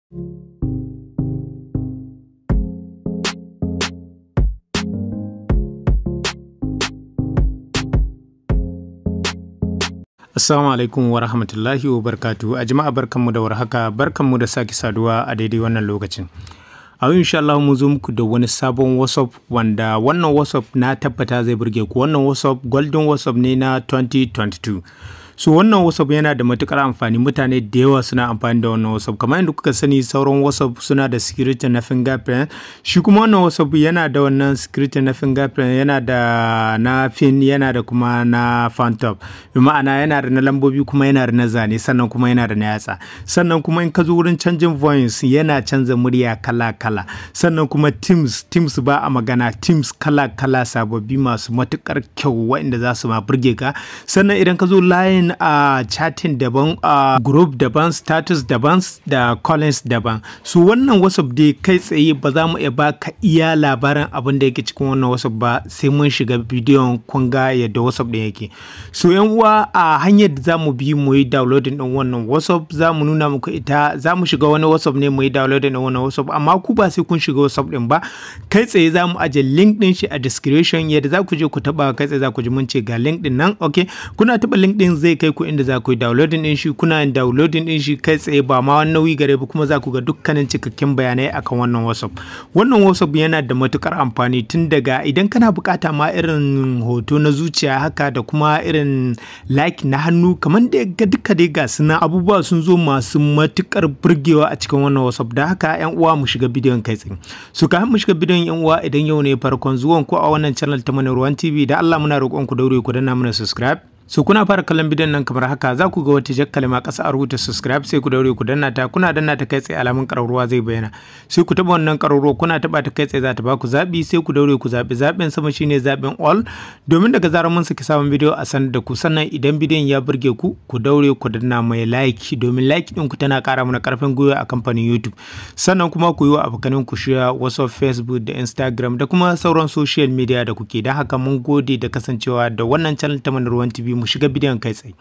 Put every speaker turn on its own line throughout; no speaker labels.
Assalamu alaikum wa rahmatullahi wa barakatuhu. A jama'a barkanmu da warhaka, barkanmu da sake saduwa a daidai wannan lokacin. A yau insha Allah mu zo muku da wani sabon WhatsApp wanda wannan WhatsApp na tabbata zai burge ku. Wannan WhatsApp golden WhatsApp ne na 2022. So wannan WhatsApp yana da matukar amfani, mutane da yawa suna amfani da wannan WhatsApp. Kamar yadda kuka sani sauran WhatsApp suna da security na fingerprint. Shi kuma wannan WhatsApp yana da wannan security na fingerprint, yana da na pin, yana da kuma na phantom. Bi ma'ana yana da na lambobi kuma yana da na zane, sannan kuma yana da na yatsa. Sannan kuma in ka zo wurin canjin voice yana canza murya kala-kala. Sannan kuma Teams ba a magana, Teams kala-kala sababbi masu matukar kyau waɗanda za su ma burge ka. Sannan idan ka zo line a chatting daban, group daban, status daban da callings daban. So wannan WhatsApp dai kai tsaye ba za mu iya baka iya labarin abin da yake cikin wannan WhatsApp ba sai mun shiga bidiyon kun ga yadda WhatsApp din yake. So yan uwa, a hanyar da za mu bi mu yi downloading din wannan WhatsApp za mu nuna muku ita. Za mu shiga wani WhatsApp ne mu yi downloading din wannan WhatsApp, amma ku ba sai kun shiga WhatsApp din ba, kai tsaye za mu aje link din shi a description yadda za ku je ku taba, kai tsaye za ku ji mun ce ga link din nan. Okay, kuna taba link din zai kai ku inda za ku yi downloading din shi. Kuna yin downloading din shi kai tsaye ba ma wani nauyi gare ba, kuma za ku ga dukkanin cikakken bayanai akan wannan WhatsApp. Wannan WhatsApp yana da matukar amfani, tun daga idan kana bukata ma irin hoto na zuciya haka da kuma irin like na hannu, kamar da ga duka dai ga suna abubuwa sun zo masu matukar burgewa a cikin wannan WhatsApp. Da haka yan uwa mu shiga bidiyon kai tsaye. So kafin mu shiga bidiyon yan uwa, idan yau ne farkon zuwan ku a wannan channel ta Mana Ruwan TV, da Allah muna roƙon ku daure ku danna mana subscribe. So kuna fara kallon bidiyon nan kamar haka, za ku ga wata jar kalma ƙasa a rubuta subscribe, sai ku daure ku danna ta. Kuna danna ta kai tsaye alamun ƙararrawa zai bayyana, sai ku taba wannan ƙararrawa. Kuna taba ta kai tsaye za ta ba ku zaɓi, sai ku daure ku zaɓi zaɓin sama shine zaɓin all, domin daga zarar mun saki sabon bidiyo a sanar da ku. Sannan idan bidiyon ya burge ku, ku daure ku danna mai like, domin like ɗin ku tana ƙara mana ƙarfin gwiwa a kamfanin YouTube. Sannan kuma ku yi wa abokanin ku share WhatsApp, Facebook da Instagram da kuma sauran social media da kuke. Don haka mun gode da kasancewa da wannan channel ta Mana Ruwan TV. Mu shiga bidiyon kai tsaye.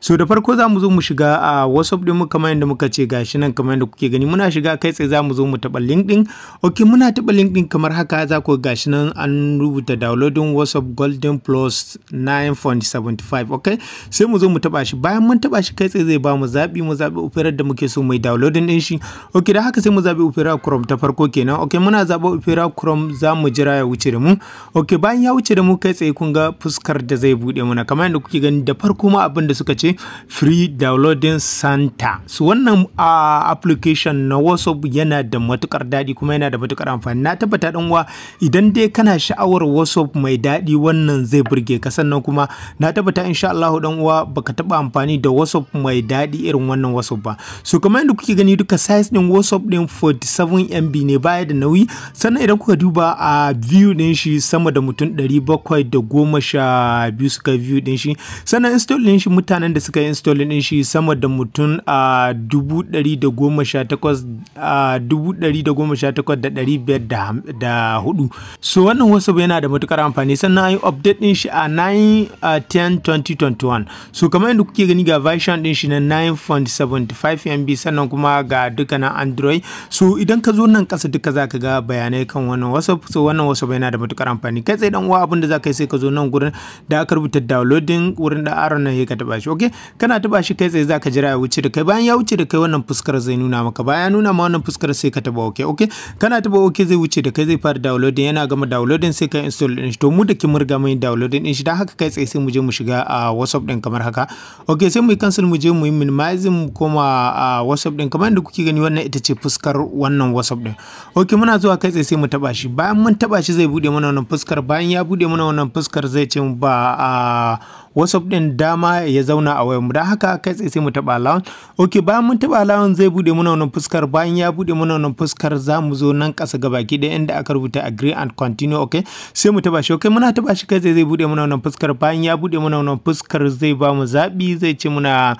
So da farko za mu zo mu shiga a WhatsApp din mu, kamar yadda muka ce gashi nan kamar yadda kuke gani muna shiga kai tsaye. Za mu zo mu taɓa link din. Okay, muna taɓa link din kamar haka, za ku gashi nan an rubuta downloading WhatsApp Golden Plus 9.75. Okay, sai mu zo mu taɓa shi. Bayan mun taɓa shi kai tsaye zai ba mu zaɓi, mu zaɓi opera da muke so mu yi downloading din shi. Okay, da haka sai mu zaɓi opera Chrome ta farko kenan. Okay, muna zaɓa opera Chrome, za mu jira ya wuce da mu. Okay, bayan ya wuce da mu kai tsaye kun ga fuskar da zai buɗe mana kamar yadda kuke gani. Da farko ma abin da suka ce free downloading center. So wannan application na WhatsApp yana da matukar daɗi kuma yana da matukar amfani. Na tabbata dan uwa idan dai kana sha'awar WhatsApp mai daɗi wannan zai burge ka. Sannan kuma na tabbata insha Allah dan uwa baka taba amfani da WhatsApp mai daɗi irin wannan WhatsApp ba. So kamar yadda kuke gani duka size din WhatsApp din 47 MB ne, baya da nauyi. Sannan idan kuka duba a view din shi sama da mutum 712 suka view din shi. Sannan install din shi mutanen da suka install din shi sama da mutum 118,504. So wannan WhatsApp yana da matukar amfani. Sannan an yi update din shi a 9/10/2021. So kamar yadda kuke gani ga version din shi na 9.75 MB, sannan kuma ga dukkanin Android. So idan ka zo nan kasa duka zaka ga bayanai kan wannan WhatsApp. So wannan WhatsApp yana da matukar amfani. Kai tsaye dan uwa abin da zaka yi sai ka zo nan gurin da aka rubuta downloading, wurin da aron nan ka taba shi. Okay, kana taba shi kai tsaye zaka jira ya wuce da kai. Bayan ya wuce da kai wannan fuskar zai nuna maka. Bayan ya nuna ma wannan fuskar sai ka taba okay. Okay, kana taba okay zai wuce da kai, zai fara downloading. Yana gama downloading sai ka install din shi. To mu da kin murga mai downloading din shi, dan haka kai tsaye sai mu je mu shiga a WhatsApp din kamar haka. Okay, sai mu yi cancel, mu je mu yi minimizing, mu koma a WhatsApp din kamar yadda kuke gani. Wannan ita ce fuskar wannan WhatsApp din. Okay, muna zuwa kai tsaye sai mu taba shi. Bayan mun taba shi zai bude mana wannan fuskar. Bayan ya bude mana wannan fuskar zai ce mu ba WhatsApp din dama ya zauna a wayar mu. Dan haka kai tsaye sai mu taba allowance. Okay, bayan mun taba allowance zai bude mana wannan fuskar. Bayan ya bude mana wannan fuskar za mu zo nan kasa gabaki da inda aka rubuta agree and continue. Okay, sai mu taba shi. Okay, muna taba shi kai tsaye zai bude mana wannan fuskar. Bayan ya bude mana wannan fuskar zai ba mu zabi, zai ce muna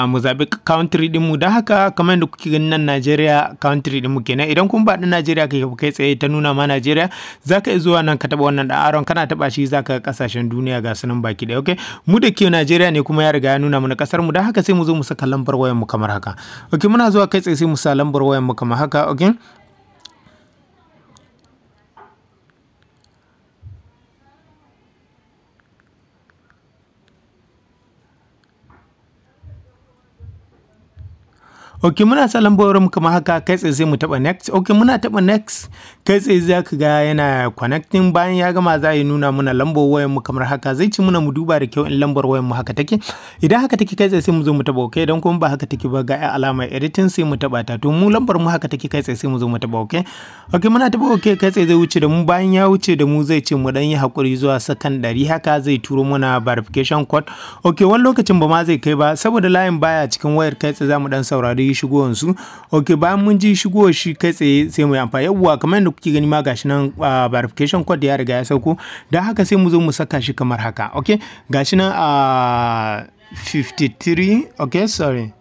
mu zabi country din mu. Dan haka kamar yadda kuke ganin nan Najeriya country din mu kenan. Idan kun ba din Najeriya kai tsaye ta nuna ma Najeriya, zaka iya zuwa nan ka taba wannan da aron, kana taba shi zaka ga kasashen duniya ga sunan baki da. Okay, mu da ke Najeriya ne kuma ya riga ya nuna mana kasar mu, don haka sai mu zo mu saka lambar wayar mu kamar haka. Okay, muna zuwa kai tsaye sai mu sa lambar wayar mu kamar haka. Okay, okay, muna sa lambar mu kamar haka, kai tsaye sai mu taba next. Okay, muna taba next, kai tsaye za ka ga yana connecting. Bayan ya gama za ya nuna muna lambar wayar mu kamar haka, zai ci muna mu duba da kyau in lambar wayar mu haka take. Idan haka take kai tsaye sai mu zo mu taba okay, don kuma ba haka take ba ga alamar editing sai mu taba ta. To mu lambar mu haka take, kai tsaye sai mu zo mu taba okay. Okay, muna taba okay, kai tsaye zai wuce da mu. Bayan ya wuce da mu zai ce mu dan yi hakuri zuwa sakan 100 haka, zai turo muna verification code. Okay, wani lokacin ba ma zai kai ba saboda layin baya cikin wayar, kai tsaye za mu dan saurari shigowar su. Okay, bayan mun ji shigowar shi kai tsaye sai mu yi amfani. Yawwa, kamar yadda kuke gani ma gashi nan verification code ya riga ya sauko, don haka sai mu zo mu saka shi kamar haka. Okay, gashi nan 53 okay sorry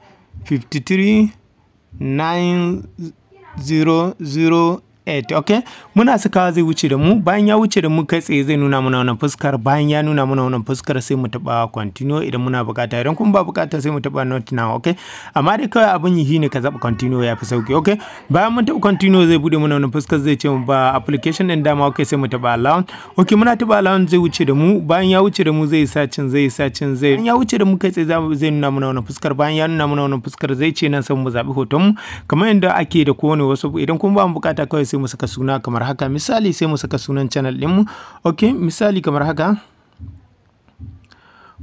539008. Okay, muna sakawa zai wuce da mu. Bayan ya wuce da mu kai tsaye zai nuna mana wannan fuskar. Bayan ya nuna mana wannan fuskar sai mu taba continue idan muna bukata, idan kuma ba bukata sai mu taba not now. Okay, amma dai kawai abin yi ne ka zaba continue ya fi sauki. Okay, bayan mun taba continue zai bude mana wannan fuskar, zai ce mu ba application din dama. Okay, sai mu taba allow. Okay, muna taba allow zai wuce da mu. Bayan ya wuce da mu zai searching bayan ya wuce da mu kai tsaye zai nuna mana wannan fuskar. Bayan ya nuna mana wannan fuskar zai ce nan sai mu zabi hoton mu kamar yadda ake da kowane wasu. Idan kuma ba mu bukata kawai sai mu saka suna kamar haka. Misali sai mu saka sunan channel din mu. Okay, misali kamar haka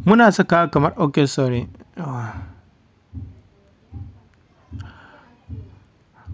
muna saka kamar okay sorry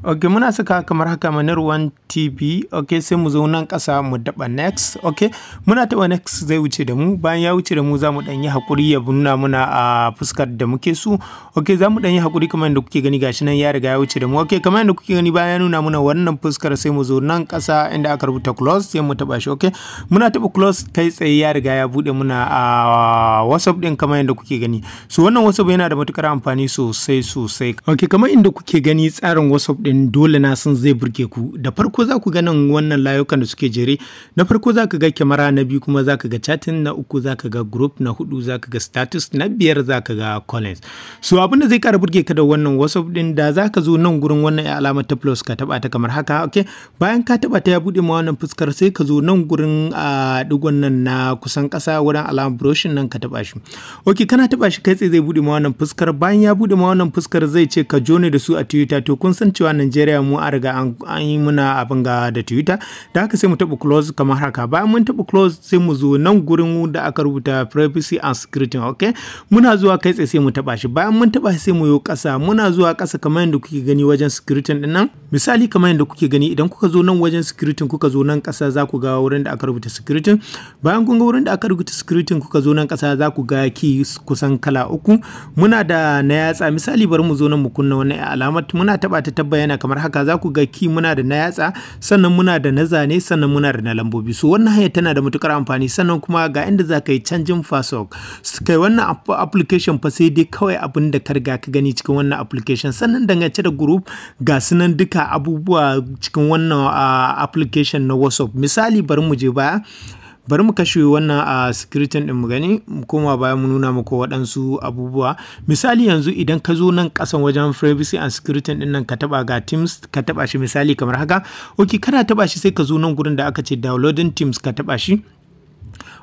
okay, muna saka kamar haka manar 1 TV. Okay, sai mu zo nan ƙasa mu daba next. Okay, muna taba next zai wuce da mu. Bayan ya wuce da mu za mu dan yi hakuri ya nuna muna a fuskar da muke so. Okay, za mu dan yi hakuri kamar yadda kuke gani gashi nan ya riga ya wuce da mu. Okay, kamar yadda kuke gani bayan ya nuna muna wannan fuskar sai mu zo nan ƙasa inda aka rubuta close sai mu taba shi. Okay, muna taba close kai tsaye ya riga ya bude muna a WhatsApp din kamar yadda kuke gani. So wannan WhatsApp yana da matukar amfani sosai. Okay, kamar inda kuke gani tsarin WhatsApp din dole na san zai burge ku. Da farko za ku ga nan wannan layukan da suke jere. Na farko za ka ga kyamara, na biyu kuma za ka ga chatting, na uku za ka ga group, na hudu za ka ga status, na biyar za ka ga comments. So abin da zai kara burge ka da wannan WhatsApp din, da za ka zo nan gurin wannan alamar ta plus ka taba ta kamar haka. Okay, bayan ka taba ta ya bude ma wannan fuskar sai ka zo nan gurin digon nan na kusan kasa wurin alamar brochure nan ka taba shi. Okay, kana taba shi kai tsaye zai bude ma wannan fuskar. Bayan ya bude ma wannan fuskar zai ce ka jone da su a Twitter. To kun san cewa Najeriya mu an riga an yi muna abin ga da Twitter, da haka sai mu taɓa close kamar haka. Bayan mun taɓa close sai mu zo nan gurin da aka rubuta privacy and security. Okay, muna zuwa kai tsaye sai mu taɓa shi. Bayan mun taɓa shi sai mu yi ƙasa. Muna zuwa ƙasa kamar yadda kuke gani wajen security din nan. Misali kamar yadda kuke gani idan kuka zo nan wajen security kuka zo nan ƙasa za ku ga wurin da aka rubuta security. Bayan kun ga wurin da aka rubuta security kuka zo nan ƙasa za ku ga key kusan kala uku. Muna da na yatsa. Misali bari mu zo nan mu kunna wannan alamat. Muna taɓa ta bayyana kamar haka. Za ku ga key muna da na yatsa, sannan muna da na zane, sannan muna da na lambobi. So wannan hanya tana da matukar amfani. Sannan kuma ga inda za ka yi canjin password. Kai wannan application fa sai dai kawai abin da ka riga ka gani cikin wannan application. Sannan dangance da group ga sunan duka abubuwa cikin wannan application na WhatsApp. Misali bari mu je baya. Bari mu kashe wannan a security din mu gani, mu koma bayan mu nuna muku waɗansu abubuwa. Misali yanzu idan ka zo nan ƙasan wajen privacy and security din nan ka taba ga Teams, ka taba shi misali kamar haka. Okay, kana taba shi sai ka zo nan gurin da aka ce downloading Teams, ka taba shi.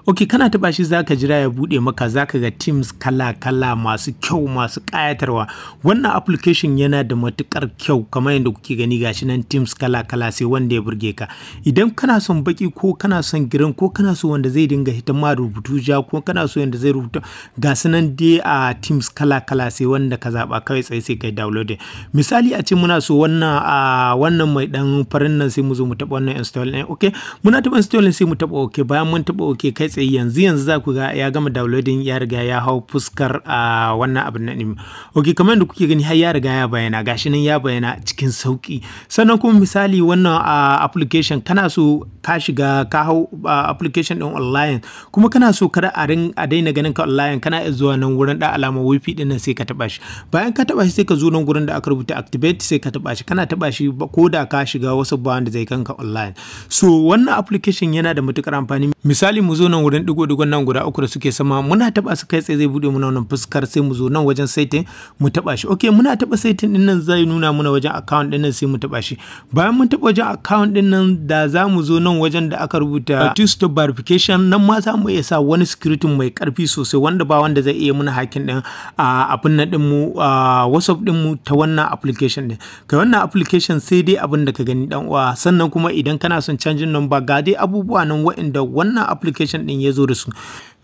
Okay, kana taba shi zaka jira ya bude maka, zaka ga Teams kala-kala masu kyau, masu kayatarwa. Wannan application yana da matukar kyau kamar yadda kuke gani gashi nan Teams kala-kala sai wanda ya burge ka. Idan kana son baki ko kana son girin ko kana so wanda zai dinga hitan ma rubutu ja ko kana so wanda zai rubuta, ga sunan dai a Teams kala-kala sai wanda ka zaba kawai sai kai downloading. Misali a ce muna so wannan mai dan farin nan sai mu zo mu taba wannan install ɗin. Okay, muna taba install sai mu taba okay. Bayan mun taba okay kai tsaye yanzu za ku ga ya gama downloading, ya riga ya hau fuskar wannan abin nan. Okay, kamar yadda kuke gani har ya riga ya bayyana, gashi nan ya bayyana cikin sauki. Sannan kuma misali wannan application kana so ka shiga ka hau application din online kuma kana so kada a daina ganin ka online, kana iya zuwa nan wurin da alamar wifi din nan sai ka taba shi. Bayan ka taba shi sai ka zo nan gurin da aka rubuta activate sai ka taba shi. Kana taba shi ko da ka shiga wasu ba wanda zai kanka online. So wannan application yana da matukar amfani. Misali mu zo nan wannan wurin digo-digon nan guda uku da suke sama muna taba su kai tsaye zai bude muna wannan fuskar sai mu zo nan wajen setting mu taba shi. Okay, muna taba setting din nan zai nuna muna wajen account din nan sai mu taba shi. Bayan mun taba wajen account din nan da za mu zo nan wajen da aka rubuta two step verification nan ma za mu iya sa wani security mai karfi sosai wanda ba wanda zai iya muna hacking din abin nan din mu WhatsApp din mu ta wannan application din. Kai wannan application sai dai abin da ka gani dan uwa. Sannan kuma idan kana son canjin number ga dai abubuwa nan waɗanda wannan application din ya zo da su.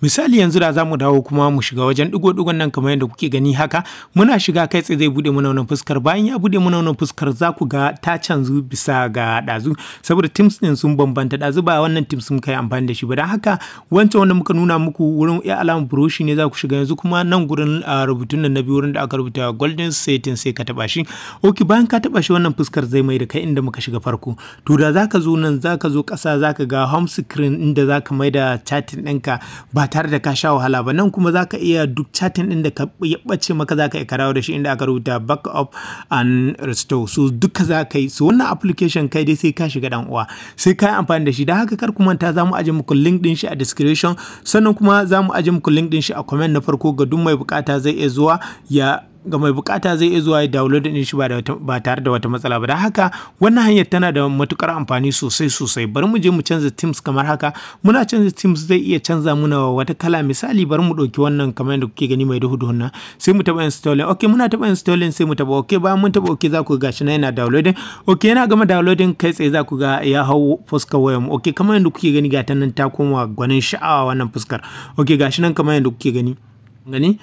Misali yanzu da za mu dawo kuma mu shiga wajen digo-digon nan kamar yadda kuke gani haka muna shiga kai tsaye zai bude mana wannan fuskar. Bayan ya bude mana wannan fuskar za ku ga ta canzu bisa ga dazu saboda teams din sun bambanta. Dazu ba wannan teams sun kai amfani da shi ba, dan haka wancan wanda muka nuna muku wurin ya alamar brush ne za ku shiga. Yanzu kuma nan gurin rubutun nan na biyu wurin da aka rubuta golden setting sai ka taba shi. Okay, bayan ka taba shi wannan fuskar zai mai da kai inda muka shiga farko. To da zaka zo nan zaka zo ƙasa zaka ga home screen inda zaka mai da chatting ɗinka ba tare da ka sha wahala ba. Nan kuma zaka iya duk chatting din da ka bace maka zaka iya karawo da shi inda aka rubuta backup and restore. So duka zaka yi. So wannan application kai dai sai ka shiga dan uwa, sai ka yi amfani da shi. Dan haka kar ku manta zamu aje muku link din shi a description, sannan kuma zamu aje muku link din shi a comment na farko ga duk mai bukata zai iya zuwa ya download din shi ba tare da wata matsala ba. Dan haka wannan hanyar tana da matukar amfani sosai. Bari mu je mu canza themes kamar haka. Muna canza themes zai iya canza muna wata kala. Misali bari mu dauki wannan kamar yadda kuke gani mai duhu nan sai mu taba installing. Okay, muna taba installing sai mu taba okay. Bayan mun taba okay za ku ga shi na yana downloading. Okay, yana gama downloading kai tsaye za ku ga ya hau fuskar wayar mu. Okay, kamar yadda kuke gani ga ta nan ta koma gwanin sha'awa wannan fuskar. Okay, gashi nan kamar yadda kuke gani.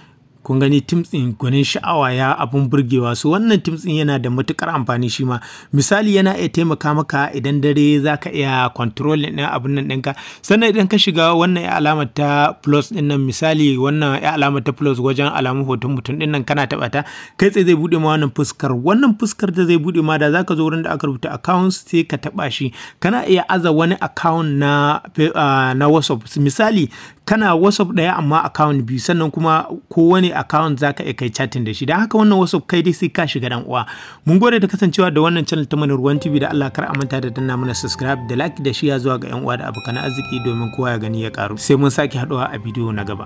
Kun gani teams din gwanin sha'awa ya abun burgewa. So wannan teams din yana da matukar amfani shi ma. Misali yana iya taimaka maka idan dare zaka iya control din abun nan ɗinka. Sannan idan ka shiga wannan alamar ta plus din nan, misali wannan alamar ta plus wajen alamun hoton mutum din nan kana taba ta kai tsaye zai bude ma wannan fuskar. Wannan fuskar da zai bude ma da zaka zo wurin da aka rubuta accounts sai ka taba shi. Kana iya aza wani account na WhatsApp. Misali kana WhatsApp ɗaya amma account biyu, sannan kuma kowane account zaka iya kai chatting da shi. Dan haka wannan WhatsApp kai dai sai ka shiga dan uwa. Mun gode da kasancewa da wannan channel ta Manir Ruwan TV. Da Allah kar a manta da danna mana subscribe da like da share zuwa ga yan uwa da abokan arziki domin kowa ya gani ya karu. Sai mun sake haɗuwa a bidiyo na gaba.